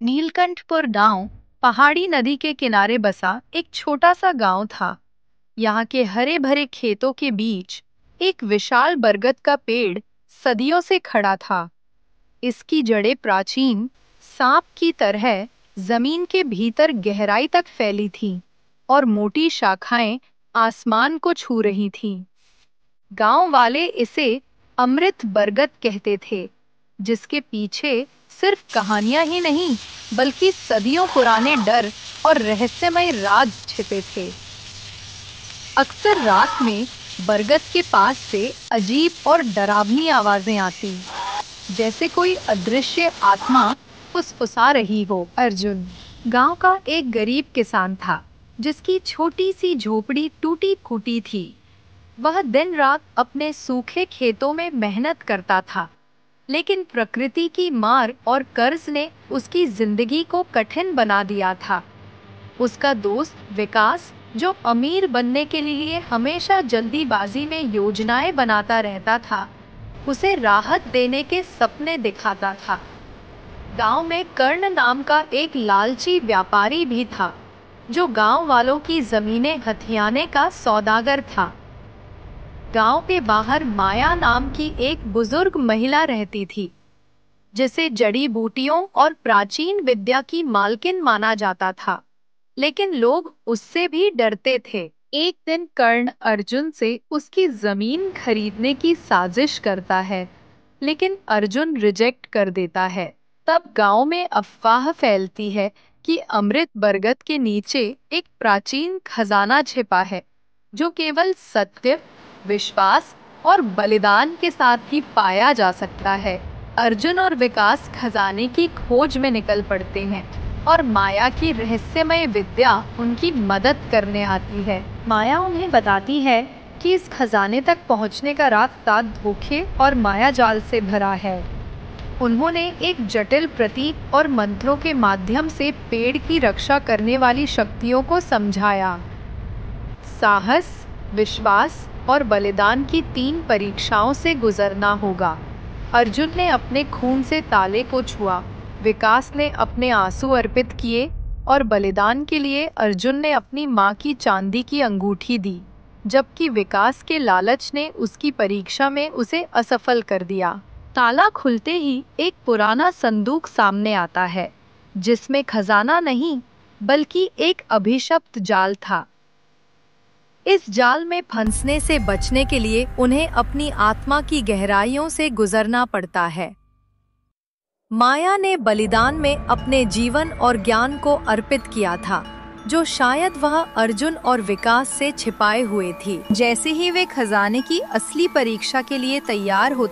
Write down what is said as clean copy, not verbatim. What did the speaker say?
नीलकंठपुर गांव पहाड़ी नदी के किनारे बसा एक छोटा सा गांव था। यहाँ के हरे भरे खेतों के बीच एक विशाल बरगद का पेड़ सदियों से खड़ा था। इसकी जड़ें प्राचीन सांप की तरह जमीन के भीतर गहराई तक फैली थीं और मोटी शाखाएं आसमान को छू रही थीं। गांव वाले इसे अमृत बरगद कहते थे, जिसके पीछे सिर्फ कहानियां ही नहीं बल्कि सदियों पुराने डर और रहस्यमय राज छिपे थे। अक्सर रात में बरगद के पास से अजीब और डरावनी आवाजें आती, जैसे कोई अदृश्य आत्मा फुसफुसा रही हो। अर्जुन गांव का एक गरीब किसान था, जिसकी छोटी सी झोपड़ी टूटी फूटी थी। वह दिन रात अपने सूखे खेतों में मेहनत करता था, लेकिन प्रकृति की मार और कर्ज ने उसकी जिंदगी को कठिन बना दिया था। उसका दोस्त विकास, जो अमीर बनने के लिए हमेशा जल्दीबाजी में योजनाएं बनाता रहता था, उसे राहत देने के सपने दिखाता था। गांव में कर्ण नाम का एक लालची व्यापारी भी था, जो गांव वालों की जमीनें हथियाने का सौदागर था। गांव के बाहर माया नाम की एक बुजुर्ग महिला रहती थी, जिसे जड़ी बूटियों और प्राचीन विद्या की मालकिन माना जाता था, लेकिन लोग उससे भी डरते थे। एक दिन कर्ण अर्जुन से उसकी जमीन खरीदने की साजिश करता है, लेकिन अर्जुन रिजेक्ट कर देता है। तब गांव में अफवाह फैलती है कि अमृत बरगद के नीचे एक प्राचीन खजाना छिपा है, जो केवल सत्य, विश्वास और बलिदान के साथ ही पाया जा सकता है। अर्जुन और विकास खजाने की खोज में निकल पड़ते हैं और माया की रहस्यमय विद्या उनकी मदद करने आती है। माया उन्हें बताती है कि इस खजाने तक पहुंचने का रास्ता धोखे और माया जाल से भरा है। उन्होंने एक जटिल प्रतीक और मंत्रों के माध्यम से पेड़ की रक्षा करने वाली शक्तियों को समझाया। साहस, विश्वास और बलिदान की 3 परीक्षाओं से गुजरना होगा। अर्जुन ने अपने खून से ताले को छुआ, विकास ने अपने आंसू अर्पित किए और बलिदान के लिए अर्जुन ने अपनी मां की चांदी की अंगूठी दी, जबकि विकास के लालच ने उसकी परीक्षा में उसे असफल कर दिया। ताला खुलते ही एक पुराना संदूक सामने आता है, जिसमें खजाना नहीं बल्कि एक अभिशप्त जाल था। इस जाल में फंसने से बचने के लिए उन्हें अपनी आत्मा की गहराइयों से गुजरना पड़ता है। माया ने बलिदान में अपने जीवन और ज्ञान को अर्पित किया था, जो शायद वह अर्जुन और विकास से छिपाए हुए थी। जैसे ही वे खजाने की असली परीक्षा के लिए तैयार होते